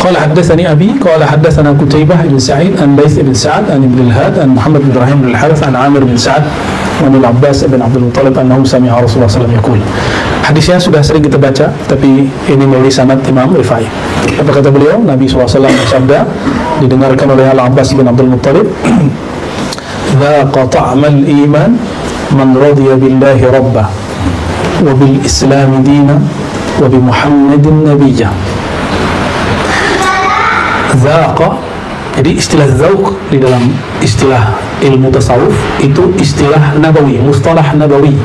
Qala haddatsani abi qala haddatsana Qutaibah bin Sa'id an Laits bin Sa'ad an Ibn al-Had an Muhammad bin Ibrahim bin al-Harith an Amir bin Sa'ad wa Al-Abbas bin Abdul Muttalib annahu sami'a Rasulullah sallallahu alaihi wasallam yaqul. Hadisnya sudah sering kita baca, tapi ini melalui sanad Imam Rifai. Apa kata beliau? Nabi SAW bersabda, didengarkan oleh Al-Abbas bin Abdul Muttalib, "Dzaqa ta'mal iman man radiya billahi rabba wa bil islam dina wa bi Muhammadin nabiyya." Dzaqa, jadi istilah dzauq di dalam istilah ilmu tasawuf itu istilah nabawi, mustalah nabawi,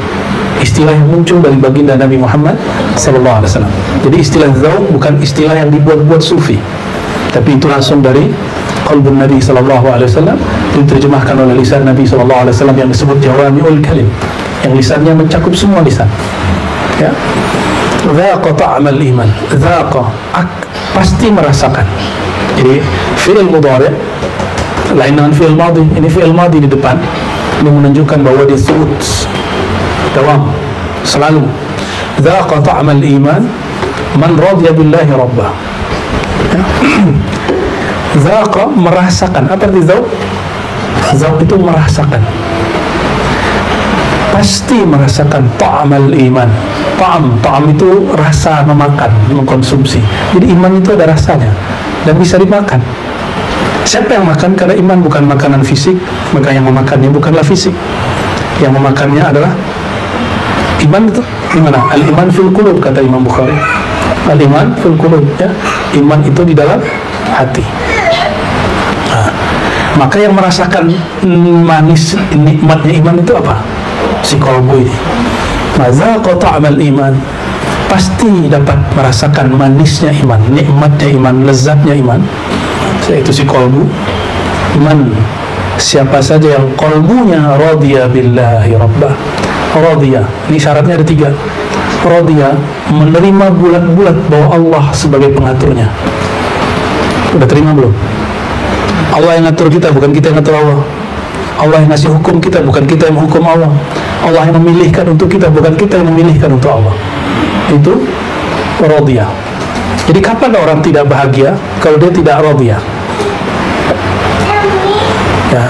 istilah yang muncul dari baginda Nabi Muhammad sallallahu alaihi wasallam. Jadi istilah dzauq bukan istilah yang dibuat-buat sufi, tapi itu langsung dari qalbun Nabi sallallahu alaihi wasallam, diterjemahkan oleh lisan Nabi sallallahu alaihi wasallam yang disebut jawami'ul kalim, yang lisannya mencakup semua lisan. Ya. Dzaqa ta'mal iman. Dzaqa, pasti merasakan. Jadi fi'il mudhari' lain dengan fi'il madhi. Ini fi'il madhi di depan. Ini menunjukkan bahwa dia thubut, dawam, selalu. Dzaqa ta'mal iman man radiya billahi rabbah. Ya. Dzaqa, merasakan. Apa arti dzauq? Dzauq itu merasakan. Pasti merasakan ta'mal iman. Ta'am itu rasa, memakan, mengkonsumsi. Jadi iman itu ada rasanya dan bisa dimakan. Siapa yang makan? Karena iman bukan makanan fisik, maka yang memakannya bukanlah fisik. Yang memakannya adalah iman. Itu gimana? Al-iman fil qulub, kata Imam Bukhari. Al-iman fil qulub, ya. Iman itu di dalam hati. Nah, maka yang merasakan manis nikmatnya iman itu apa? Si qalbu ini. Dzaqa ta'mal iman, pasti dapat merasakan manisnya iman, nikmatnya iman, lezatnya iman, yaitu si qalbu. Man, siapa saja yang qalbunya radiya billahi rabbah. Radiya, ini syaratnya ada 3. Radiya, menerima bulat-bulat bahwa Allah sebagai pengaturnya. Udah terima belum? Allah yang ngatur kita, bukan kita yang ngatur Allah. Allah yang ngasih hukum kita, bukan kita yang menghukum Allah. Allah yang memilihkan untuk kita, bukan kita yang memilihkan untuk Allah. Itu radiyah. Jadi kapan orang tidak bahagia? Kalau dia tidak radiyah. Ya.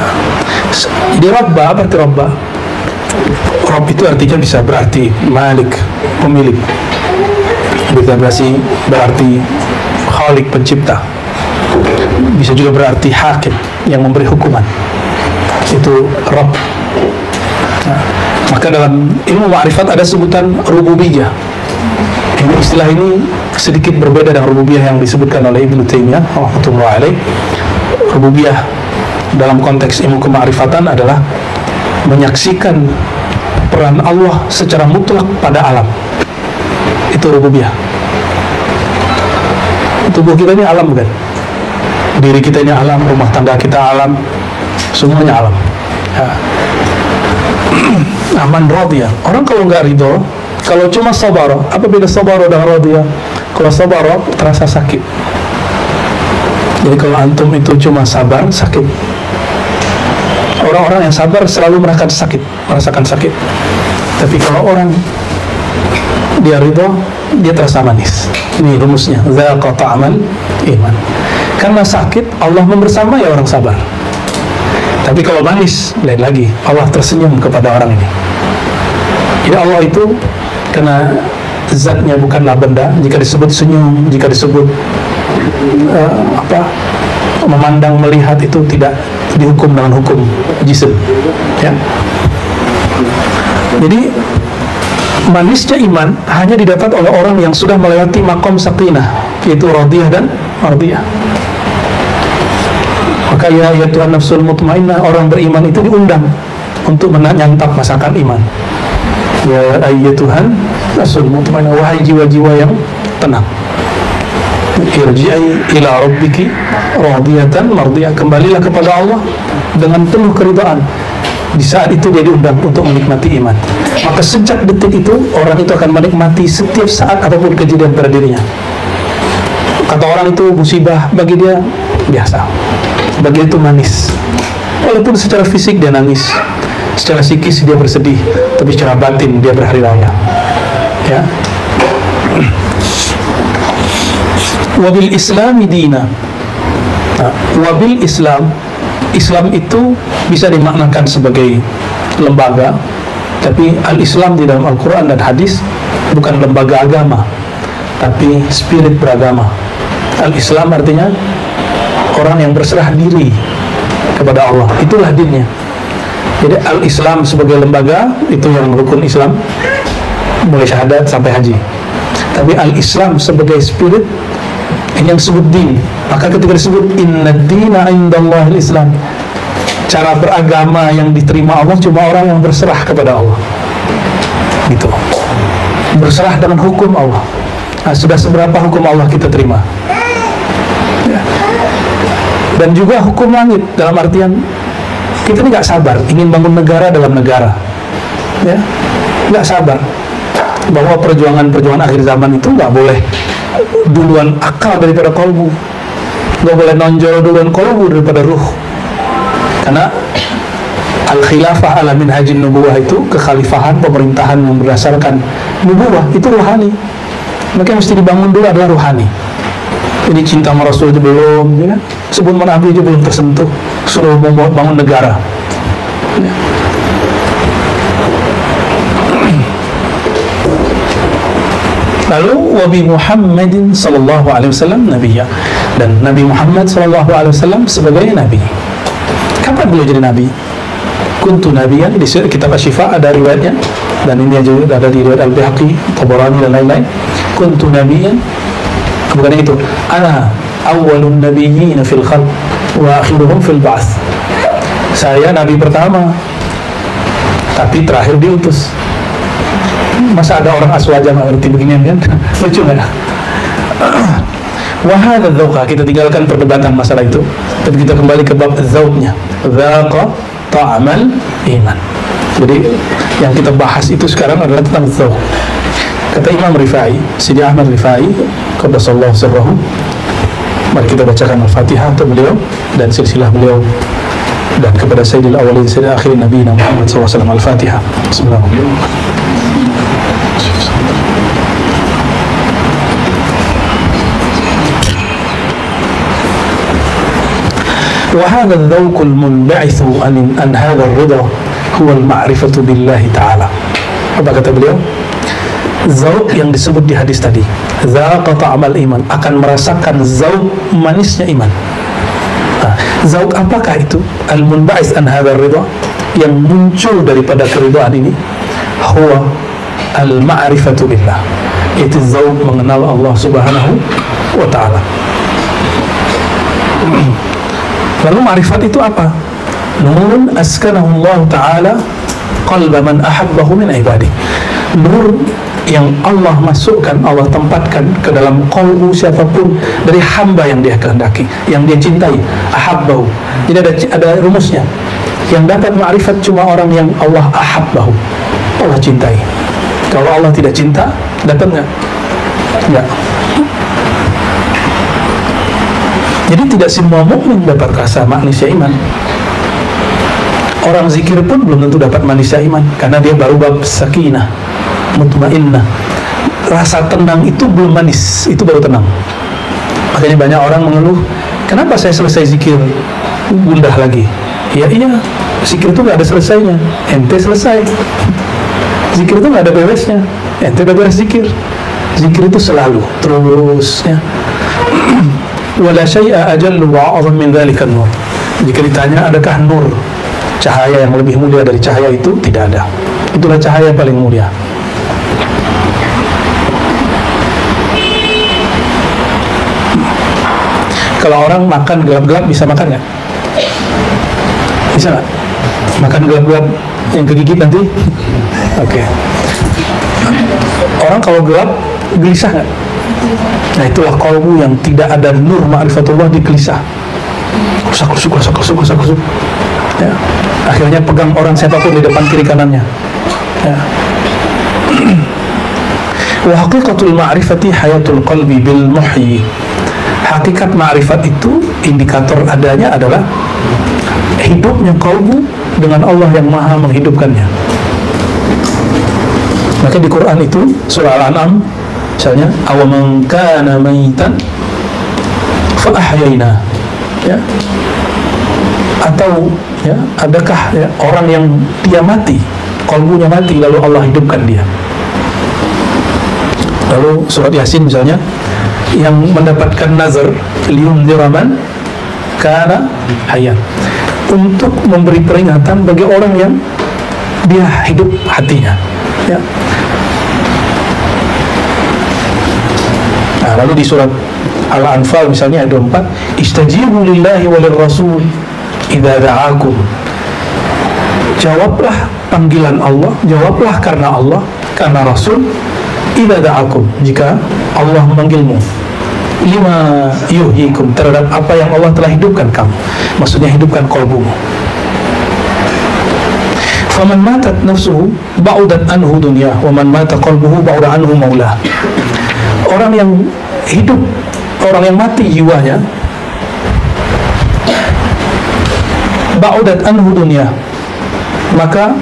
Jadi Rabbah, apa arti Rabbah? Rabb itu artinya bisa berarti Malik, pemilik. Bisa berarti Khalik, pencipta. Bisa juga berarti Hakim, yang memberi hukuman. Itu Rabb. Nah, maka dalam ilmu ma'rifat ada sebutan rububiyah. Ini istilah ini sedikit berbeda dengan rububiyah yang disebutkan oleh Ibnu Taimiyah rahmatullahi alaih. Rububiyah dalam konteks ilmu kema'rifatan adalah menyaksikan peran Allah secara mutlak pada alam. Itu rububiyah. Tubuh kita ini alam, bukan? Diri kita ini alam, rumah tangga kita alam, semuanya alam. Ya. Aman radiyah. Orang kalau nggak ridho, kalau cuma sabar, apa beda sabar dengan radiyah? Kalau sabar terasa sakit. Jadi kalau antum itu cuma sabar, sakit. Orang-orang yang sabar selalu merasakan sakit. Tapi kalau orang dia ridho, dia terasa manis. Ini rumusnya. Dzaqa ta'mal iman. Karena sakit, Allah membersamai orang sabar. Tapi kalau manis, lain lagi. Allah tersenyum kepada orang ini. Jadi Allah itu, karena zatnya bukanlah benda, jika disebut senyum, jika disebut memandang, melihat, itu tidak dihukum dengan hukum jism, ya. Jadi manisnya iman hanya didapat oleh orang yang sudah melewati makom sakinah, yaitu radiyah dan mardiyah. Maka ya Tuhan nafsul mutmainnah, orang beriman itu diundang untuk menyantap masakan iman. Ya Tuhan nafsul mutmainnah, wahai jiwa-jiwa yang tenang, irji'i ila rabbiki radiyatan mardiyah, kembalilah kepada Allah dengan penuh keridhaan. Di saat itu dia diundang untuk menikmati iman. Maka sejak detik itu orang itu akan menikmati setiap saat apapun kejadian pada dirinya. Kata orang itu musibah, bagi dia biasa, bagi itu manis. Walaupun secara fisik dia nangis, secara psikis dia bersedih, tapi secara batin dia berhari raya. Ya. Wabil Islami dina. Nah, wabil Islam, Islam itu bisa dimaknakan sebagai lembaga, tapi al-Islam di dalam Al-Quran dan hadis bukan lembaga agama, tapi spirit beragama. Al-Islam artinya orang yang berserah diri kepada Allah, itulah dinnya. Jadi al-Islam sebagai lembaga itu yang rukun Islam, mulai syahadat sampai haji. Tapi al-Islam sebagai spirit yang disebut din. Maka ketika disebut inna dina indallahil Islam, cara beragama yang diterima Allah cuma orang yang berserah kepada Allah, gitu, berserah dengan hukum Allah. Nah, sudah seberapa hukum Allah kita terima ya. Dan juga hukum langit, dalam artian kita ini nggak sabar ingin bangun negara dalam negara ya, nggak sabar bahwa perjuangan akhir zaman itu nggak boleh duluan akal daripada kolbu, nggak boleh nonjol duluan kolbu daripada ruh. Karena al-khilafah ala minhajin nubuwah itu kekhalifahan, pemerintahan yang berdasarkan nubuwah itu rohani. Maka yang mesti dibangun dulu adalah rohani. Ini cinta sama Rasul itu belum, ya kan? Sebelum Nabi itu belum tersentuh, suruh bangun negara. Ya. Lalu wabi Muhammadin sallallahu alaihi wasallam nabiyya, dan Nabi Muhammad sallallahu alaihi wasallam sebagai nabi. Kapan beliau jadi nabi? Kuntu nabiyan, di kitab Asy-Syifa ada riwayatnya, dan ini juga ada di riwayat Al-Baihaqi, Tabarani dan lain-lain. Kuntu nabiyan, bukan itu, ana awwalun nabiyyin fil khalq wa akhiruhum fil ba'ts. Saya nabi pertama tapi terakhir diutus. Masa ada orang aswaja nggak ngerti beginian kan? Lucu nggak? Wahada dzauqa, kita tinggalkan perdebatan masalah itu, tapi kita kembali ke bab dzauqnya. Dzaqa ta'amal iman. Jadi yang kita bahas itu sekarang adalah tentang dzauq. Kata Imam Rifai, Sidi Ahmad Rifai, qaddasallahu sirrahu. Mari kita bacakan Al-Fatihah untuk beliau dan silsilah beliau, dan kepada Sayyidil Awwalin Sayyidil Akhirin Nabi Muhammad SAW. Al-Fatihah. Bismillahirrahmanirrahim. وهذا الذوق المنبعث عن هذا الرضا هو المعرفة بالله تعالى. Apa kata beliau? Zauq yang disebut di hadis tadi, zaqa ta'amal iman, akan merasakan zauq manisnya iman. Nah, zauq apakah itu? Al-munba'is an hadzal ridha, yang muncul daripada keridhaan ini, huwa al-ma'rifatu billah, itu zauq mengenal Allah Subhanahu wa ta'ala. Lalu ma'rifat itu apa? Nurun askanahu Allah Ta'ala qalba man ahabbahu min ibadihi. Nur yang Allah masukkan, Allah tempatkan ke dalam qalbu siapapun dari hamba yang dia kehendaki, yang dia cintai. Ahabbahu. Jadi ada rumusnya. Yang dapat ma'rifat cuma orang yang Allah ahabbahu, Allah cintai. Kalau Allah tidak cinta, dapat nggak? Nggak. Jadi tidak semua mukmin dapat rasa manisnya iman. Orang zikir pun belum tentu dapat manisnya iman, karena dia baru bab sakinah, mutmainnah. Rasa tenang itu belum manis, itu baru tenang. Makanya banyak orang mengeluh, kenapa saya selesai zikir gundah lagi? Ya iya, zikir itu nggak ada selesainya. Ente selesai. Zikir itu nggak ada beresnya. Ente udah beres zikir. Zikir itu selalu terus ya. Wala syai'a ajallu wa a'zam min dzalika nur. Jika ditanya adakah nur, cahaya yang lebih mulia dari cahaya itu, tidak ada. Itulah cahaya yang paling mulia. Kalau orang makan gelap-gelap bisa makan nggak? Bisa nggak? Makan gelap-gelap yang kegigit nanti? Oke. Orang kalau gelap gelisah nggak? Nah itulah qalbu yang tidak ada nur ma'rifatullah, di gelisah, kusuk ya. Akhirnya pegang orang siapapun di depan kiri kanannya ya. Wa haqiqatul ma'rifati hayatul qalbi bil muhyi. Hakikat ma'rifat itu, indikator adanya adalah hidupnya qalbu dengan Allah yang maha menghidupkannya. Maka di Quran itu surah Al-An'am misalnya, awaman kana maitan fa'ahyaina, ya, atau ya, adakah ya, orang yang dia mati, qalbunya mati, lalu Allah hidupkan dia. Lalu surat Yasin misalnya, yang mendapatkan nazar liyunzira man kana hayyan, untuk memberi peringatan bagi orang yang dia hidup hatinya, ya. Nah, lalu di surat Al-Anfal misalnya ayat 24, istajibu lillahi walir rasul idza da'akum, jawablah panggilan Allah, jawablah karena Allah, karena Rasul, idza da'akum, jika Allah memanggilmu, lima yuhyikum, terhadap apa yang Allah telah hidupkan kamu, maksudnya hidupkan qalbumu. Faman matat nafsuhu ba'udat anhu dunya wa man mata qalbuhu ba'uda anhu maulah. Orang yang hidup, orang yang mati jiwanya, ba'udat anhu dunya, maka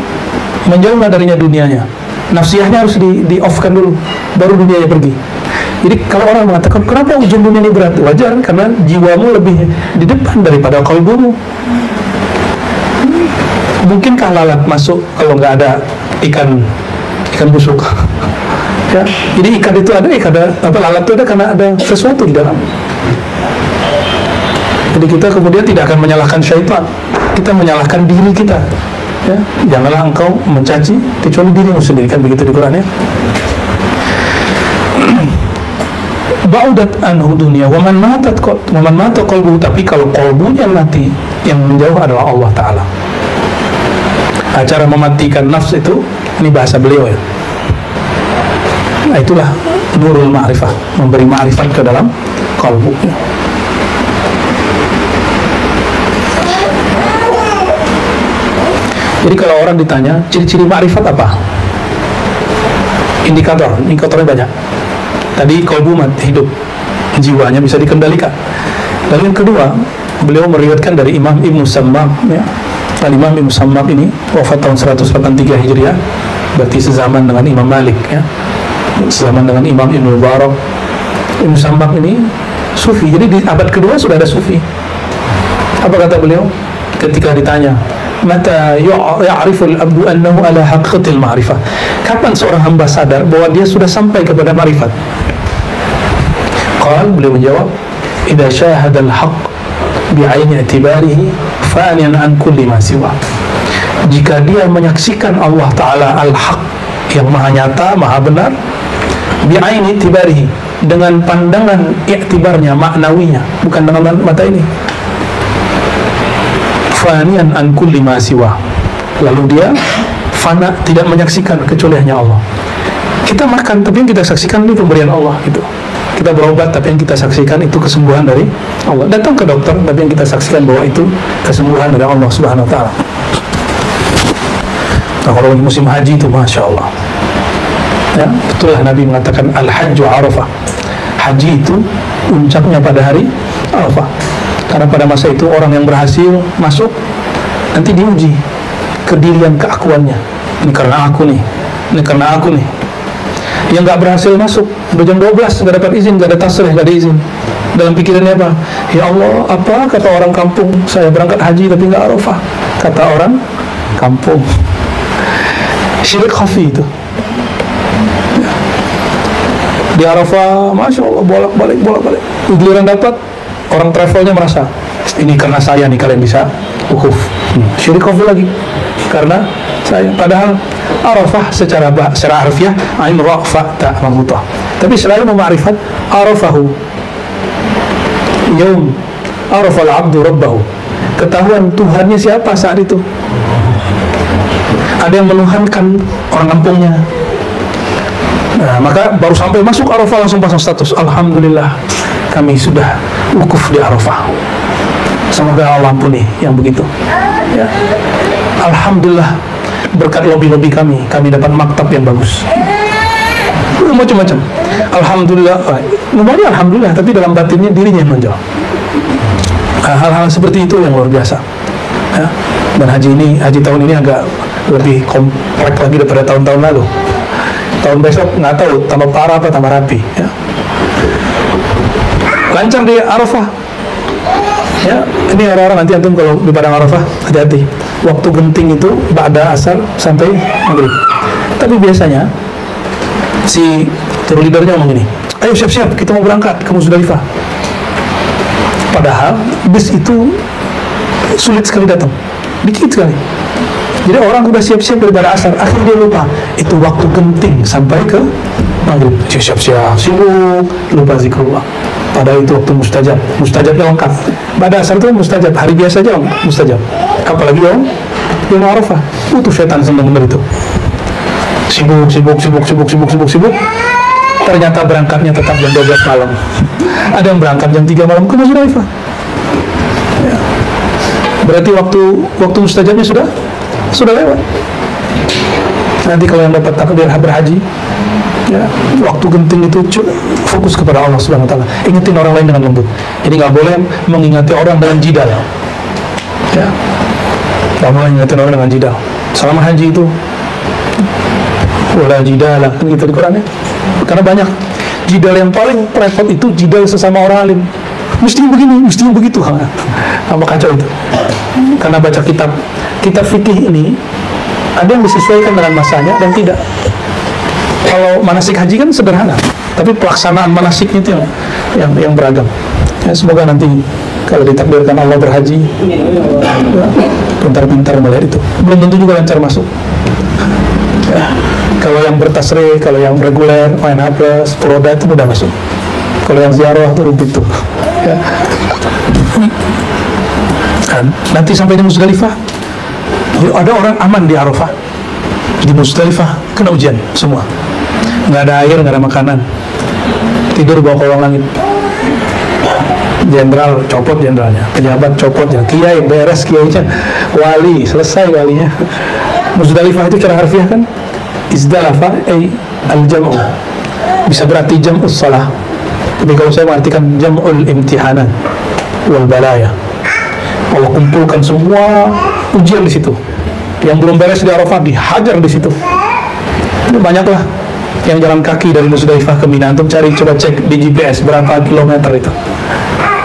menjauhlah darinya dunianya. Nafsiyahnya harus di-off-kan dulu, baru dunianya pergi. Jadi kalau orang mengatakan, kenapa ujian dunia ini berat? Wajar, karena jiwamu lebih di depan daripada qalbumu. Mungkinkah lalat masuk kalau nggak ada ikan busuk? Ya, jadi ikan itu ada, lalat itu ada karena ada sesuatu di dalam. Jadi kita kemudian tidak akan menyalahkan syaitan, kita menyalahkan diri kita. Ya, janganlah engkau mencaci kecuali dirimu sendiri, kan begitu di Quran, ya. Ba'udat anhu dunya wa man mata qalbuhu, tapi kalau qalbunya mati, yang menjauh adalah Allah Ta'ala. Nah, cara mematikan nafs itu, ini bahasa beliau, ya. Nah, itulah nurul ma'rifah, memberi ma'rifat ke dalam qalbu, ya. Jadi kalau orang ditanya ciri-ciri ma'rifat apa? Indikatornya banyak. Tadi qalbu hidup, jiwanya bisa dikendalikan. Lalu yang kedua, beliau meriwayatkan dari Imam Ibnu Sammam, ya. Imam Ibnu Sammam ini wafat tahun 183 Hijriah, berarti sezaman dengan Imam Malik, ya. Sezaman dengan Imam Ibnu Mubarak. Ibnu Sammam ini sufi, jadi di abad kedua sudah ada sufi. Apa kata beliau ketika ditanya, mata ya'riful abdu annahu ala haqiqatil ma'rifah, kapan seorang hamba sadar bahwa dia sudah sampai kepada ma'rifat? Beliau menjawab, idza syahada al-haq bi'aini i'tibarihi fa'aniyan an kulli ma siwa, jika dia menyaksikan Allah Ta'ala al-haq, yang maha nyata, maha benar, bi'aini i'tibarihi, dengan pandangan i'tibarnya, maknawinya, bukan dengan mata ini, fa'aniyan an kulli ma siwa, lalu dia fana, tidak menyaksikan kecuali hanya Allah. Kita makan, tapi yang kita saksikan ini pemberian Allah, gitu. Kita berobat, tapi yang kita saksikan itu kesembuhan dari Allah. Datang ke dokter, tapi yang kita saksikan bahwa itu kesembuhan dari Allah Subhanahu Wa Taala. Nah, kalau musim haji itu, masya Allah, ya, betullah Nabi mengatakan al-hajju arafah, haji itu puncaknya pada hari Arafah. Karena pada masa itu orang yang berhasil masuk nanti diuji kedirian, keakuannya. Ini karena aku nih, ini karena aku nih. Yang nggak berhasil masuk, udah jam 12 nggak dapat izin, nggak ada tasrih, nggak ada izin. Dalam pikirannya apa? Ya Allah, apa kata orang kampung? Saya berangkat haji tapi nggak Arafah, kata orang kampung. Syirik khafi itu. Di Arafah, masya Allah, bolak-balik. Giliran dapat, orang travelnya merasa ini karena saya nih kalian bisa wukuf. Syirik khafi lagi, karena saya. Padahal Arafah secara harfiah ain ra fa ta mamutah, tapi selalu memakrifat arafahu yaum arafal abdu rabbahu, ketahuan Tuhannya siapa saat itu. Ada yang menuhankan orang kampungnya. Nah, maka baru sampai masuk Arafah langsung pasang status, alhamdulillah kami sudah wukuf di Arafah, semoga Allah ampuni yang begitu, ya. Alhamdulillah berkat lobby kami dapat maktab yang bagus, macam-macam. Alhamdulillah, nomornya alhamdulillah, tapi dalam batinnya dirinya yang menjawab. Hal-hal seperti itu yang luar biasa, ya. Dan haji tahun ini agak lebih kompleks lagi daripada tahun-tahun lalu. Tahun besok nggak tahu tambah parah apa tambah rapi, ya. Lancar di Arafah, Ya, ini orang-orang nanti antum kalau di padang Arafah hati-hati. Waktu genting itu ba'da asar sampai maghrib. Tapi biasanya si tour leadernya ngomong gini, ayo siap-siap kita mau berangkat ke Musdalifah. Padahal bis itu sulit sekali datang, dikit sekali. Jadi orang udah siap-siap daripada asar, akhirnya dia lupa itu waktu genting sampai ke maghrib. Siap-siap, sibuk, lupa zikrullah. Padahal itu waktu mustajab, mustajabnya lengkap. Pada asar itu mustajab, hari biasa aja mustajab. Apalagi yang Arafah, tuh setan senang bener itu. Sibuk. Ternyata berangkatnya tetap jam 12 malam. Ada yang berangkat jam 3 malam ke Musdalifah. Ya. Berarti waktu mustajabnya sudah lewat. Nanti kalau yang dapat takdir berhaji, ya, waktu genting itu fokus kepada Allah Subhanahu Wa Taala. Ingetin orang lain dengan lembut. Jadi nggak boleh mengingati orang dengan jidal. Ya, nggak boleh mengingatin orang dengan jidal. Selama haji itu, wala jidal, kan gitu di Quran ya. Karena banyak jidal yang paling repot itu jidal sesama orang alim. Mesti begini, mesti begitu. Apa kacau itu? Karena baca kitab fikih ini ada yang disesuaikan dengan masanya dan tidak. Kalau manasik haji kan sederhana, tapi pelaksanaan manasiknya itu yang beragam. Ya, semoga nanti kalau ditakdirkan Allah berhaji, ya, pintar-pintar melihat itu. Belum tentu juga lancar masuk. Ya, kalau yang bertasrih, kalau yang reguler, main plus, roda itu mudah masuk. Kalau yang ziarah itu ribet tuh. Ya. Dan nanti sampai di Musdalifah, ada orang aman di Arafah, di Musdalifah kena ujian semua. Nggak ada air, nggak ada makanan, tidur bawah kolong langit. Jenderal copot jenderalnya, pejabat copot ya, kiai beres kiainya, wali selesai walinya. Musdalifah itu cara harfiah kan izdalafa al-jam'u, bisa berarti jam'us shalah, tapi kalau saya mengartikan jam'ul imtihanan wal balaya. Allah kumpulkan semua ujian di situ. Yang belum beres di Arafah dihajar di situ. Itu banyaklah yang jalan kaki dari Musdalifah ke Mina. Antum coba cek di GPS berapa kilometer itu.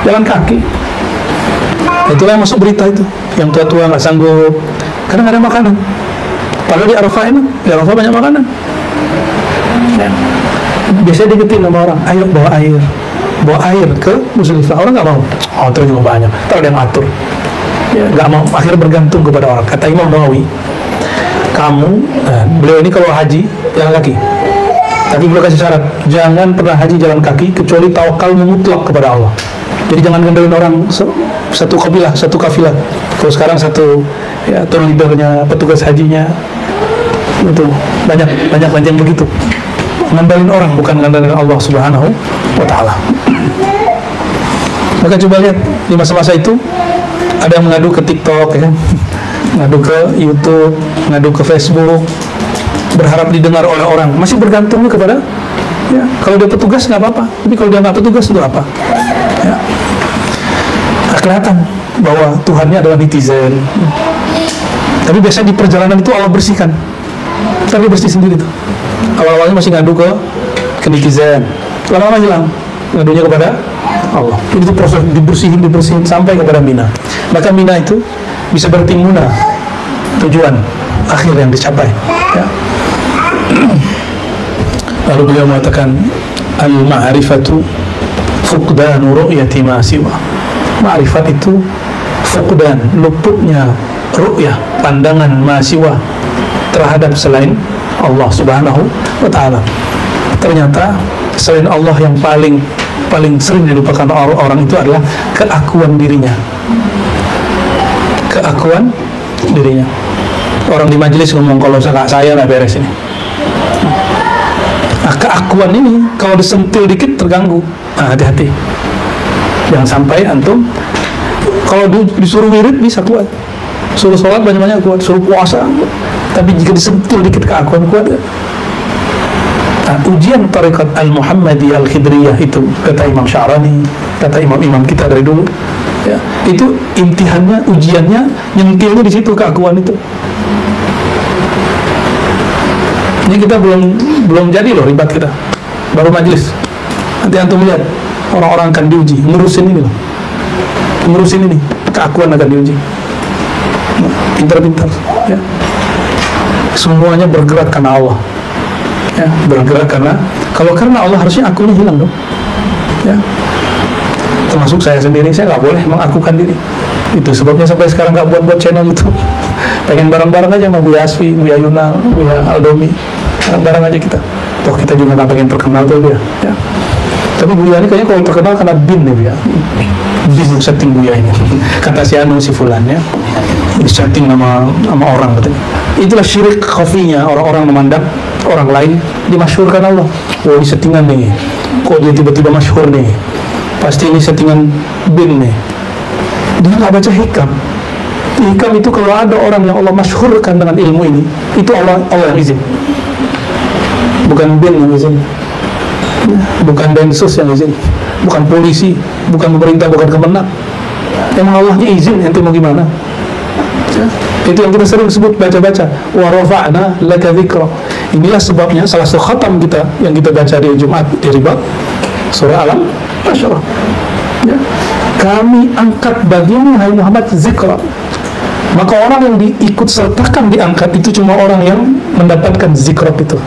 Jalan kaki. Itulah yang masuk berita itu. Yang tua-tua nggak sanggup karena nggak ada makanan. Padahal di Arafah ini, di Arafah banyak makanan. Ya. Biasanya diingetin sama orang, ayo bawa air ke Musdalifah. Orang nggak mau. Oh, terus juga banyak. Tahu dia ngatur. Ya, nggak mau. Akhirnya bergantung kepada orang. Kata Imam Nawawi, beliau ini kalau haji jalan kaki. Tapi beliau kasih syarat, jangan pernah haji jalan kaki kecuali tawakal mutlak kepada Allah. Jadi jangan ngandelin orang satu kabilah, satu kafilah. Kalau sekarang satu ya tour leadernya, petugas hajinya itu banyak yang begitu. Ngandelin orang bukan ngandelin Allah Subhanahu wa Ta'ala. Maka coba lihat di masa-masa itu ada yang mengadu ke TikTok, ya kan? Ngadu ke YouTube, ngadu ke Facebook, berharap didengar oleh orang. Masih bergantungnya kepada, ya, kalau dia petugas nggak apa-apa, tapi kalau dia nggak petugas itu apa? Ya. Nah, kelihatan bahwa Tuhannya adalah netizen. Tapi biasanya di perjalanan itu Allah bersihkan. Tapi bersih sendiri tuh. Awal-awalnya masih ngadu ke netizen, lama-lama hilang ngadunya kepada Allah. Itu proses dibersihin sampai kepada Mina. Maka Mina itu bisa berarti muna, tujuan akhir yang dicapai. Ya. Lalu beliau mengatakan al-ma'rifatu fuqdanu ru'yati ma siwa. Ma'rifat itu fuqdan, luputnya ru'yah, pandangan ma siwa terhadap selain Allah Subhanahu wa Ta'ala. Ternyata selain Allah yang paling sering dilupakan orang itu adalah keakuan dirinya. Keakuan dirinya. Orang di majelis ngomong kalau saya nggak beres ini. Nah, keakuan ini kalau disentil dikit terganggu. Nah, hati-hati. Jangan sampai antum kalau disuruh wirid bisa kuat, suruh sholat banyak-banyak kuat, suruh puasa kuat. Tapi jika disentil dikit keakuan kuat, nah, ujian tarekat Al-Muhammadiyah Al-Khidriyah itu kata Imam Sya'rani, kata imam-imam kita dari dulu, ya, itu intihannya, ujiannya, nyentilnya di situ keakuan itu. Ini kita belum jadi loh ribat kita, baru majelis. Nanti antum lihat orang-orang akan diuji ngurusin ini loh. ngurusin ini, keakuan akan diuji. Pintar-pintar, ya. Semuanya bergerak karena Allah, ya, bergerak karena Allah harusnya akunya hilang dong, ya. Termasuk saya sendiri, saya nggak boleh mengakukan diri. Itu sebabnya sampai sekarang nggak buat channel YouTube. Pengen bareng-bareng aja sama Bu Yasfi, Bu Yayuna, Bu Aldomi, bareng aja kita. Toh kita juga nggak pengen terkenal tuh dia, ya. Tapi Buya ini kayaknya kalau terkenal karena bin nih ya, bin setting Buya ini. Kata si Anu si Fulan, ya, setting nama orang katanya. Itulah syirik khafinya, orang-orang memandang orang lain dimasyhurkan Allah. Oh ini settingan nih, kok dia tiba-tiba masyhur nih, pasti ini settingan bin nih. Dia nggak baca hikam. Hikam itu kalau ada orang yang Allah masyhurkan dengan ilmu ini, itu Allah yang izin, bukan bin yang izin, bukan Densus yang izin, bukan polisi, bukan pemerintah, bukan Kemenak. Emang Allahnya izin, ente mau gimana? Ya, itu yang kita sering sebut baca-baca. Wa rafa'na laka dzikra. Inilah sebabnya salah satu khatam kita yang kita baca di Jumat di Ribat surah Alam Asyara. Ya. Kami angkat bagimu hai Muhammad zikra. Maka orang yang diikut sertakan diangkat itu cuma orang yang mendapatkan zikrab itu.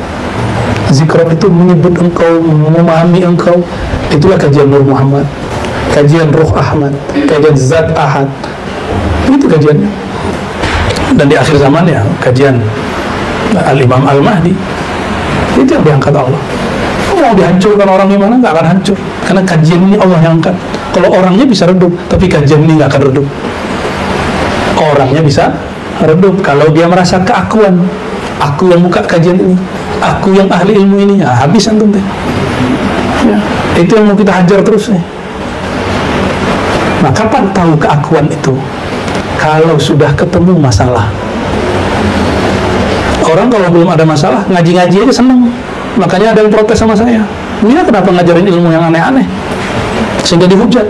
Zikrab itu menyebut engkau, memahami engkau. Itulah kajian Nur Muhammad, kajian Ruh Ahmad, kajian Zat Ahad. Itu kajiannya. Dan di akhir zaman ya kajian Al-Imam Al-Mahdi. Itu yang diangkat Allah. Mau dihancurkan orang gimana, nggak akan hancur. Karena kajian ini Allah yang angkat. Kalau orangnya bisa redup, tapi kajian ini nggak akan redup. Orangnya bisa redup kalau dia merasa keakuan. Aku yang buka kajian ini, aku yang ahli ilmu ini, ya habis antum teh. Ya, itu yang mau kita hajar terus nih. Nah, kapan tahu keakuan itu? Kalau sudah ketemu masalah. Orang kalau belum ada masalah, ngaji-ngaji aja seneng. Makanya ada yang protes sama saya. Mila kenapa ngajarin ilmu yang aneh-aneh? Sehingga dihujat.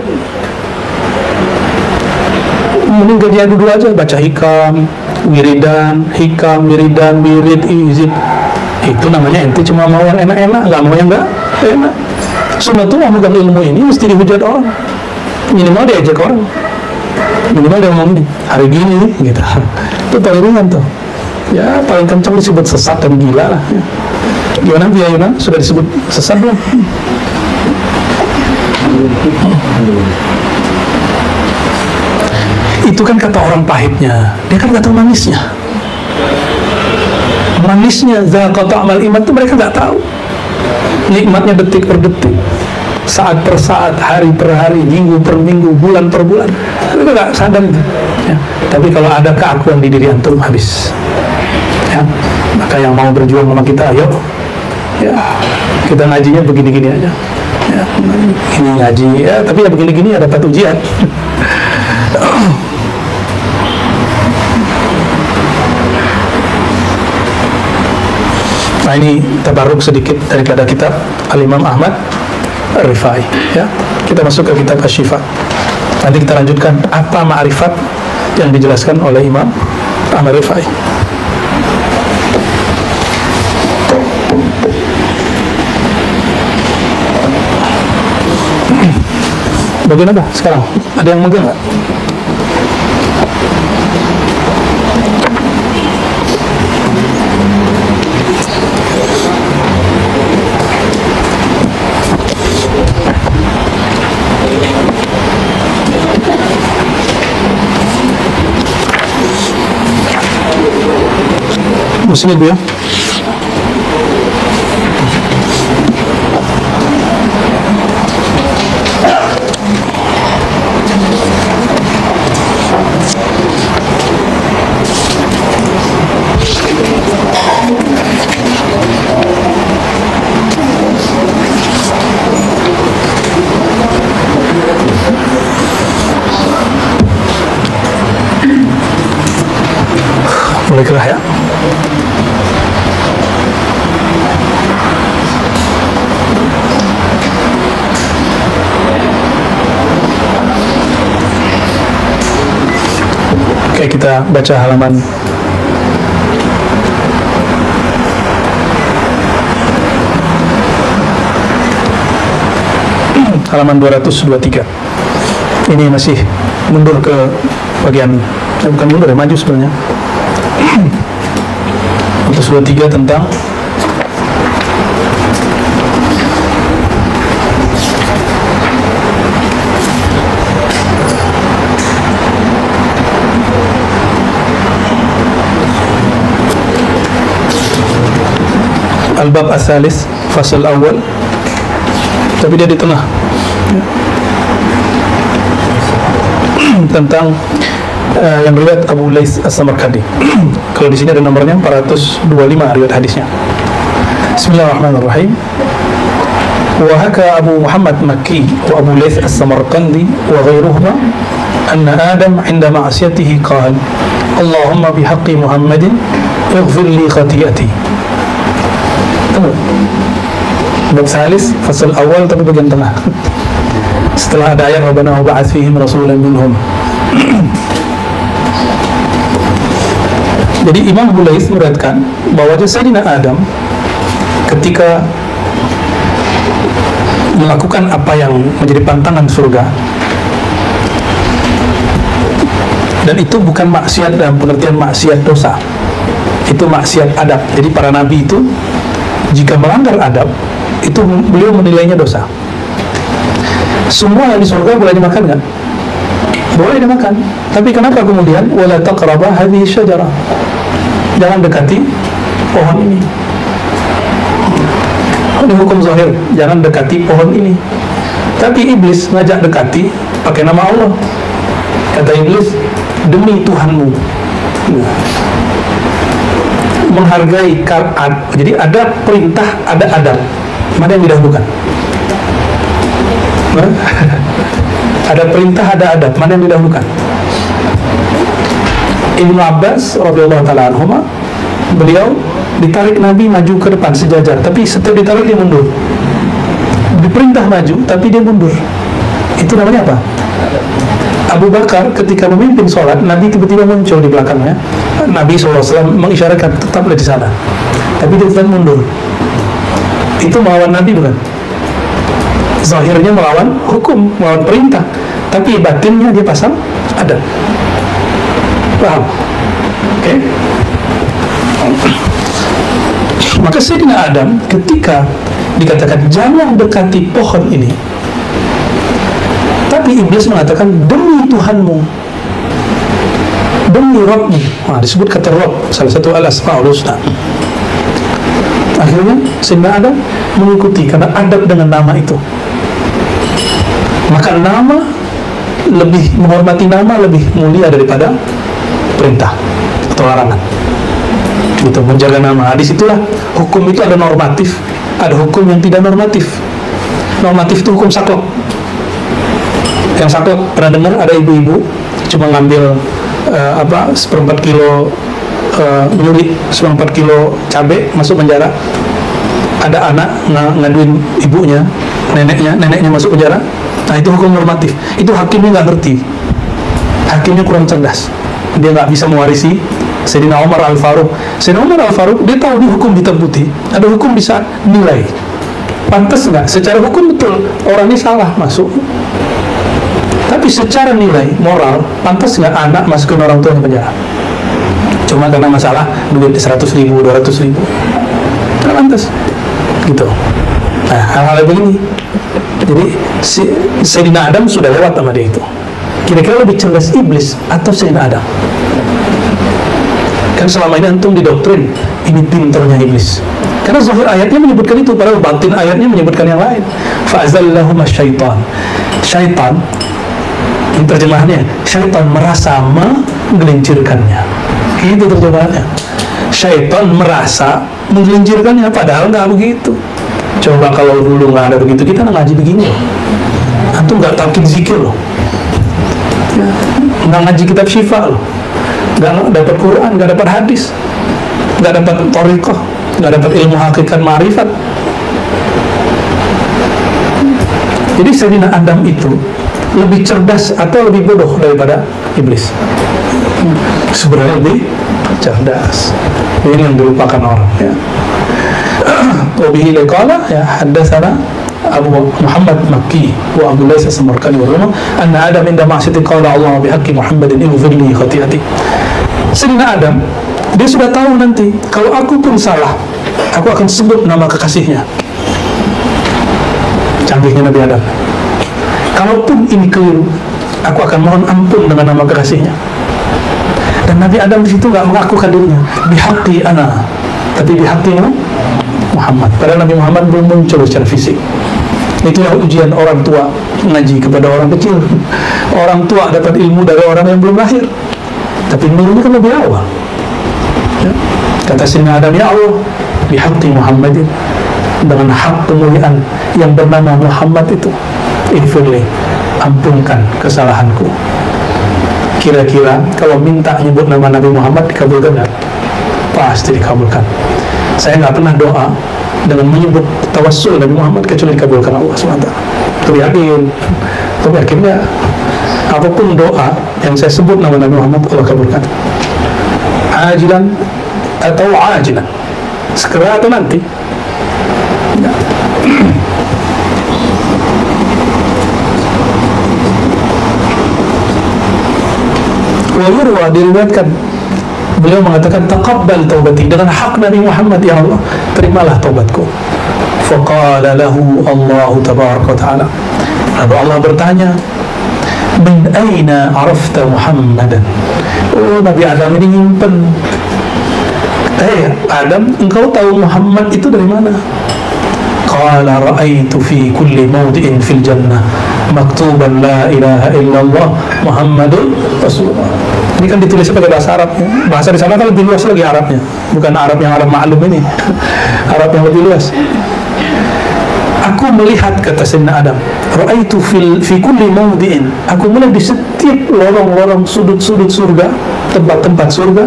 Mending gaji dulu aja, baca hikam, wiridan, hikam, wiridan, wirid, izin. Itu namanya ente cuma mau yang enak-enak, nggak mau yang nggak enak. Sunatullah bukan ilmu ini mesti dihujat orang. Minimal diajak orang. Minimal dia ngomong ini, hari gini, gitu. Itu paling ringan tuh. Ya, paling kencang disebut sesat dan gila lah. Ya. Gimana Bu Yayuna? Sudah disebut sesat belum? Itu kan kata orang pahitnya, dia kan nggak tahu manisnya. Manisnya zakat amal iman itu mereka nggak tahu. Nikmatnya detik per detik, saat per saat, hari per hari, minggu per minggu, bulan per bulan. Mereka nggak sadar itu. Ya. Tapi kalau ada keakuan di diri antum habis. Ya. Maka yang mau berjuang sama kita, ayo. Ya. Kita ngajinya begini-gini aja. Ya. Ini ngaji, ya. Tapi ya begini-gini ya dapat ujian. Nah ini tabarruk sedikit daripada kitab Al-Imam Ahmad Ar-Rifai, ya. Kita masuk ke kitab Asy-Syifa. Nanti kita lanjutkan apa ma'rifat yang dijelaskan oleh Imam Ahmad Ar-Rifai. Bagian apa sekarang? Ada yang megang nggak? Sini Bu ya. Mulai gerah ya. Oke, kita baca halaman halaman 223. Ini masih mundur ke bagian, bukan mundur ya, maju sebenarnya. Untuk sura 3 tentang Al-Bab As-Salis, fasal awal, tapi dia di tengah, tentang yang riwayat Abu Lais As-Samarkandi. Kalau di sini ada nomornya 425 riwayat hadisnya. Bismillahirrahmanirrahim. Wa haka Abu Muhammad Makki wa Abu Lais As-Samarkandi wa ghairuhuma anna Adam 'inda ma'siyatihi qala Allahumma bihaqqi Muhammadin ighfir li khati'ati. Bab salis, fasal awal tapi bagian tengah. Setelah ada ayat Rabbana wa ba'ats fihim rasulan minhum. Jadi Imam Bulais meriwayatkan bahwa Sayyidina Adam ketika melakukan apa yang menjadi pantangan surga, dan itu bukan maksiat dalam pengertian maksiat dosa, itu maksiat adab. Jadi para nabi itu jika melanggar adab, itu beliau menilainya dosa. Semua yang di surga boleh dimakan nggak? Boleh dimakan. Tapi kenapa kemudian wala taqraba hadhihi syajarah? Jangan dekati pohon ini. Ini hukum zahir, jangan dekati pohon ini. Tapi iblis ngajak dekati pakai nama Allah. Kata iblis, demi Tuhanmu. Menghargai jadi ada perintah, ada adab. Mana yang didahulukan? Ada perintah, ada adab. Mana yang didahulukan? Ibnu Abbas radhiyallahu taala anhuma, beliau ditarik Nabi maju ke depan sejajar, tapi setiap ditarik dia mundur. Diperintah maju, tapi dia mundur. Itu namanya apa? Abu Bakar ketika memimpin sholat, Nabi tiba-tiba muncul di belakangnya. Nabi SAW mengisyaratkan tetaplah di sana, tapi dia tetap mundur. Itu melawan Nabi bukan? Zahirnya melawan hukum, melawan perintah, tapi batinnya dia pasang adab. Paham? Oke? Maka Sayyidina Adam ketika dikatakan jangan dekati pohon ini, tapi iblis mengatakan demi Tuhanmu, demi Rabbmu. Nah, disebut kata Rabb, salah satu al-asma'ul husna. Akhirnya Sayyidina Adam mengikuti karena adab dengan nama itu. Maka nama lebih, menghormati nama lebih mulia daripada perintah atau larangan. Gitu, menjaga nama. Di situlah hukum itu ada normatif, ada hukum yang tidak normatif. Normatif itu hukum saklek. Yang saklek, pernah dengar ada ibu-ibu cuma ngambil seperempat kilo nyuri, seperempat kilo cabai, masuk penjara. Ada anak ngaduin ibunya, neneknya masuk penjara. Nah, itu hukum normatif. Itu hakimnya nggak ngerti, hakimnya kurang cerdas, dia nggak bisa mewarisi Sayyidina Umar Al-Faruq. Sayyidina Umar Al-Faruq, dia tahu di hukum hitam putih, ada hukum bisa nilai pantas nggak, secara hukum betul orang ini salah masuk, tapi secara nilai moral pantas nggak anak masukin orang tuanya penjara cuma karena masalah duit 100.000, 200.000, nggak pantas gitu. Nah, hal-hal begini. Jadi Sayyidina Adam sudah lewat sama dia itu. Kira-kira lebih cerdas iblis atau Sayyidina Adam? Kan selama ini antum didoktrin ini pinternya iblis, karena zahir ayatnya menyebutkan itu, padahal batin ayatnya menyebutkan yang lain. Fa'azallahuma syaitan. Syaitan, ini terjemahannya, syaitan merasa menggelincirkannya. Itu terjemahannya. Syaitan merasa menggelincirkannya, padahal nggak begitu. Coba kalau dulu nggak ada begitu, kita nggak ngaji begini loh. Antum nggak talqin zikir loh, nggak ngaji kitab syifa loh, nggak dapat Quran, nggak dapat hadis, nggak dapat thariqah, nggak dapat ilmu hakikat ma'rifat. Jadi Sayyidina Adam itu lebih cerdas atau lebih bodoh daripada iblis? Sebenarnya lebih cerdas. Ini yang dilupakan orang, ya. Wabihi liqala, ya, haddatsana Abu Muhammad Makki wa Abu Lays as-Samarqandi wa rumah anna Adam inda ma'siyati qala Allah bihaqqi Muhammadin ighfir li khati'ati. Sayyidina Adam, dia sudah tahu nanti kalau aku pun salah, aku akan sebut nama kekasihnya. Canggihnya Nabi Adam. Kalaupun ini keliru, aku akan mohon ampun dengan nama kekasihnya. Dan Nabi Adam di situ nggak mengakukan dirinya bihaqqi ana, tapi bihaqqi Muhammad. Padahal Nabi Muhammad belum muncul secara fisik. Itulah ujian orang tua ngaji kepada orang kecil. Orang tua dapat ilmu dari orang yang belum lahir, tapi nurnya kan lebih awal. Ya. Kata Sayyidina Adam, ya Allah, bihaqqi Muhammadin, dengan hak kemuliaan yang bernama Muhammad itu, ighfirli, ampunkan kesalahanku. Kira-kira kalau minta nyebut nama Nabi Muhammad dikabulkan nggak? Pasti dikabulkan. Saya nggak pernah doa dengan menyebut tawassul Nabi Muhammad kecuali dikabulkan Allah SWT. Tapi yakin nggak? Apapun doa yang saya sebut nama Nabi Muhammad, Allah kabulkan. Ajilan atau ajilan, segera atau nanti. Ya. Wayurwa diriwayatkan beliau mengatakan taqabbal taubati, dengan hak Nabi Muhammad, ya Allah terimalah taubatku. Faqala lahu Allah tabaraka wa ta'ala, lalu Allah bertanya, min aina arafta Muhammadan? Oh, Nabi Adam ini nyimpen, Adam, engkau tahu Muhammad itu dari mana? Qala ra'aitu fi kulli mawdi'in fil jannah maktuban la ilaha illallah Muhammadun Rasulullah. Ini kan ditulis pakai bahasa Arab. Bahasa di sana kan lebih luas lagi Arabnya, bukan Arab yang Arab maklum ini. Arab yang lebih luas. Aku melihat, kata Sayyidina Adam, ra'aitu fi kulli mawdi'in, aku melihat di setiap lorong-lorong sudut-sudut surga, tempat-tempat surga,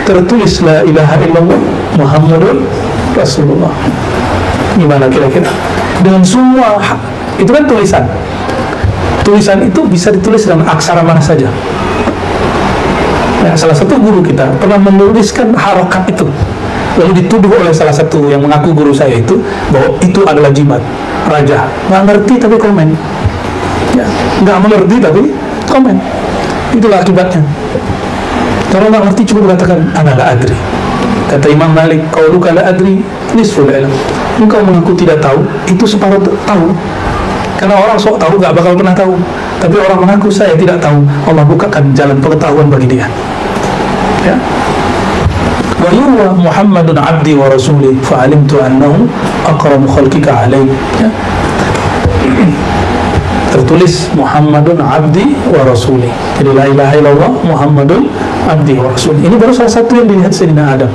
tertulis la ilaha illallah Muhammadun Rasulullah. Gimana kira-kira? Dengan semua, itu kan tulisan. Tulisan itu bisa ditulis dengan aksara mana saja. Nah, salah satu guru kita pernah menuliskan harokat itu, lalu dituduh oleh salah satu yang mengaku guru saya itu bahwa itu adalah jimat raja. Nggak ngerti tapi komen, ya, nggak mengerti tapi komen. Itulah akibatnya. Kalau nggak ngerti cukup mengatakan ana la adri. Kata Imam Malik, qauluka la adri nisful ilm. Engkau mengaku tidak tahu, itu separuh tahu. Karena orang sok tahu nggak bakal pernah tahu. Tapi orang mengaku saya tidak tahu, Allah bukakan jalan pengetahuan bagi dia. Ya. Wa yuwa Muhammadun abdi wa rasuli fa'alimtu annahu aqrabu khalqika alaih. Ya. Tertulis Muhammadun abdi wa rasuli. Jadi la ilaha illallah Muhammadun abdi wa rasuli. Ini baru salah satu yang dilihat Sayyidina Adam.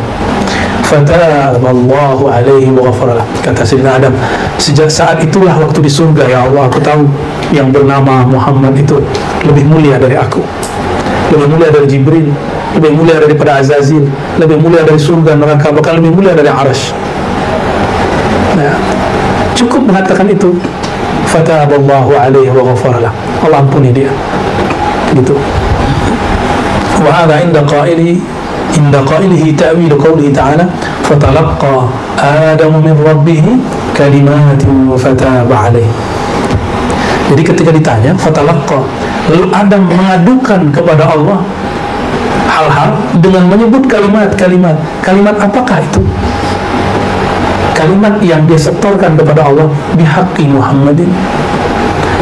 Fataballahu alaihi wa ghafaralah. Kata Sayyidina Adam, sejak saat itulah waktu di surga, ya Allah, aku tahu yang bernama Muhammad itu lebih mulia dari aku, lebih mulia dari Jibril, lebih mulia daripada Azazil, lebih mulia dari surga neraka, bahkan lebih mulia dari Arash. Nah, cukup mengatakan itu, fataballahu alaihi wa ghafaralah, Allah ampuni dia, gitu. Wa hadha inda qailihi ta'wil qawlihi ta'ala fatalaqqa Adamu min rabbih kalimatin fataba alaihi. Jadi ketika ditanya fatalaqqa, lalu Adam mengadukan kepada Allah hal-hal dengan menyebut kalimat-kalimat. Kalimat apakah itu? Kalimat yang dia setorkan kepada Allah bihaqqi Muhammadin,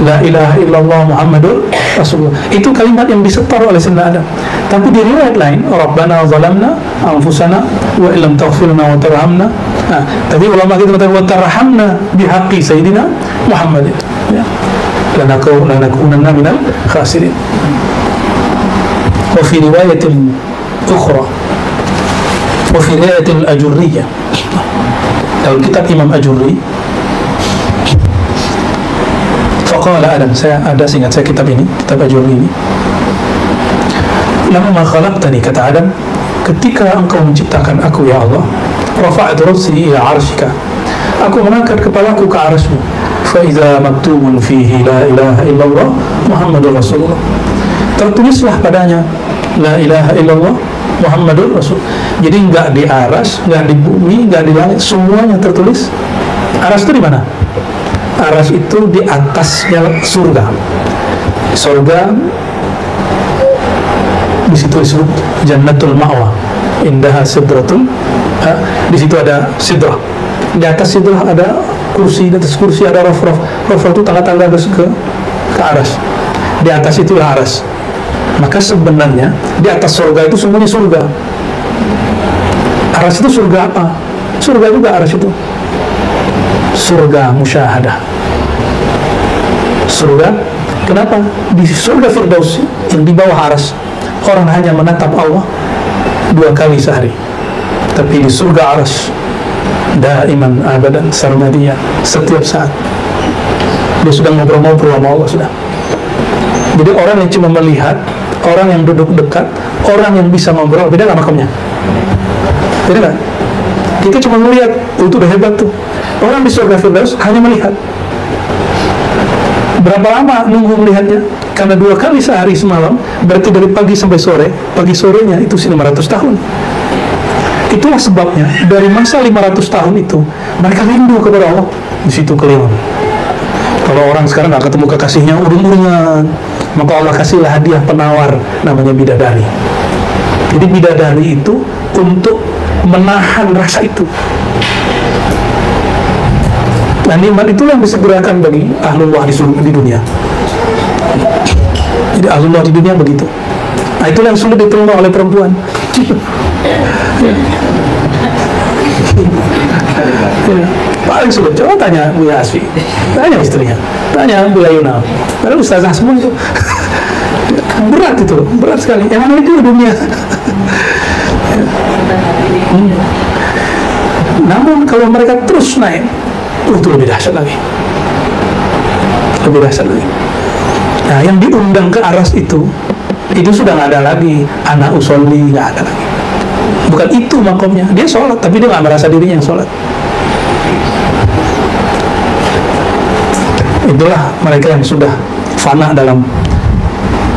la ilaha illallah Muhammadur Rasulullah. Itu kalimat yang disetor oleh Sayyidina Adam. Tapi di riwayat lain, Rabbana zalamna anfusana wa illam taghfirna wa tarhamna. Nah, tapi ulama kita mengatakan wa tarhamna bihaqqi Sayyidina Muhammad. Ya. Lanakunanna minal khasirin. Wa fi riwayatin ukhra, wa fi riwayatin al-Ajurriyah, dalam kitab Imam Ajurri, faqala Adam, saya ada seingat saya kitab ini, kitab Ajurri ini, lamma khalaqtani, kata Adam, ketika engkau menciptakan aku ya Allah, rafa'tu ra'si ila 'arsyika, aku mengangkat kepalaku ke arasmu, fa idza maktubun fihi la ilaha illallah Muhammadur Rasulullah, tertulislah padanya la ilaha illallah Muhammadur Rasul. Jadi enggak di aras, enggak di bumi, enggak di langit, semuanya tertulis. Aras itu di mana? Aras itu di atasnya surga. Surga di situ disebut Jannatul Ma'wa. Indaha sidratul, di situ ada sidrah. Di atas sidrah ada kursi, di atas kursi ada raf-raf. Raf-raf itu tangga-tangga ke aras. Di atas itulah aras. Maka sebenarnya di atas surga itu semuanya surga. Aras itu surga apa? Surga juga aras itu. Surga musyahadah. Surga, kenapa? Di surga Firdaus yang di bawah aras, orang hanya menatap Allah 2 kali sehari. Tapi di surga aras, daiman abadan sarmadiyan, setiap saat dia sudah ngobrol-ngobrol sama Allah sudah. Jadi orang yang cuma melihat, orang yang duduk dekat, orang yang bisa ngobrol, beda nggak makamnya? Beda nggak? Kita cuma melihat, itu udah hebat tuh. Orang di surga Firdaus hanya melihat. Berapa lama nunggu melihatnya? Karena 2 kali sehari semalam, berarti dari pagi sampai sore. Pagi sorenya itu 500 tahun. Itulah sebabnya dari masa 500 tahun itu mereka rindu kepada Allah. Di situ keliling. Kalau orang sekarang nggak ketemu kekasihnya uring-uringan, maka Allah kasihlah hadiah penawar namanya bidadari. Jadi bidadari itu untuk menahan rasa itu. Nah, nikmat itulah yang disegerakan bagi ahlullah di dunia. Jadi ahlullah di dunia begitu. Nah, itulah yang sulit diterima oleh perempuan. Ya. Paling sulit. Coba tanya Bu Yasfi, tanya istrinya, tanya Bu Yayuna. Padahal ustazah semua itu. Berat itu, berat sekali. Yang mana itu dunia. Namun kalau mereka terus naik, itu lebih dahsyat lagi. Lebih dahsyat lagi. Nah, yang diundang ke aras itu sudah nggak ada lagi anak usolli, nggak ada lagi. Bukan itu makomnya. Dia sholat, tapi dia nggak merasa dirinya yang sholat. Itulah mereka yang sudah fana dalam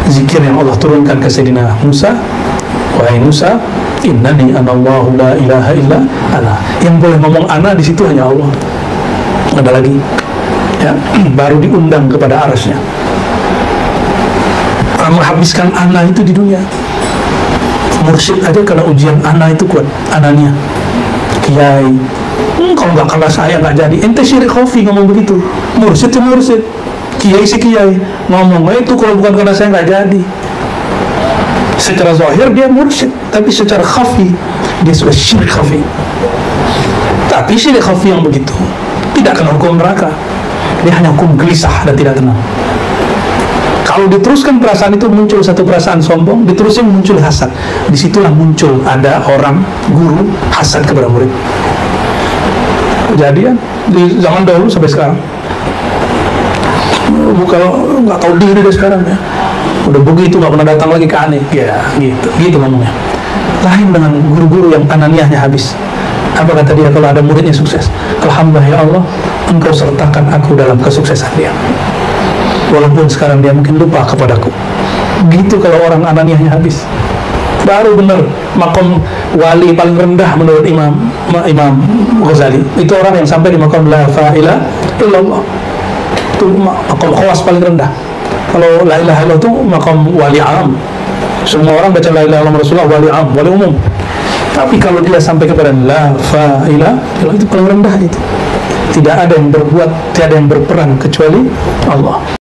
zikir yang Allah turunkan ke Sayyidina Musa. Wahai Musa, innani anallahu la ilaha illa ana. Yang boleh ngomong ana di situ hanya Allah. Ada lagi, ya, baru diundang kepada arasnya. Menghabiskan ana itu di dunia. Mursyid aja karena ujian ana itu kuat, ananya. Kiai, kalau nggak kalah saya nggak jadi. Ente syirik khafi ngomong begitu. Mursyid itu mursyid, kiai si kiai ngomong itu kalau bukan karena saya nggak jadi. Secara zahir dia mursyid, tapi secara khafi dia sudah syirik khafi. Tapi syirik khafi yang begitu tidak kena hukum neraka, dia hanya hukum gelisah dan tidak tenang. Kalau diteruskan perasaan itu muncul satu perasaan sombong, diterusin muncul hasad. Disitulah muncul ada orang guru hasad kepada murid. Kejadian di zaman dahulu sampai sekarang. Kalau nggak tahu diri dari sekarang ya, udah begitu nggak pernah datang lagi ke aneh, ya gitu ngomongnya. Lain dengan guru-guru yang ananiahnya habis. Apa kata dia kalau ada muridnya sukses? Alhamdulillah ya Allah, Engkau sertakan aku dalam kesuksesan dia. Walaupun sekarang dia mungkin lupa kepadaku. Gitu kalau orang ananiahnya habis. Baru benar makom wali paling rendah menurut Imam Ghazali. Itu orang yang sampai di makom la ilaha illallah. Itu makom khawas paling rendah. Kalau la ilaha illallah itu makom wali am. Semua orang baca la ilaha illallah Rasulullah, wali am, wali umum. Tapi kalau dia sampai kepada la ilaha illallah, itu paling rendah itu. Tidak ada yang berbuat, tidak ada yang berperan kecuali Allah.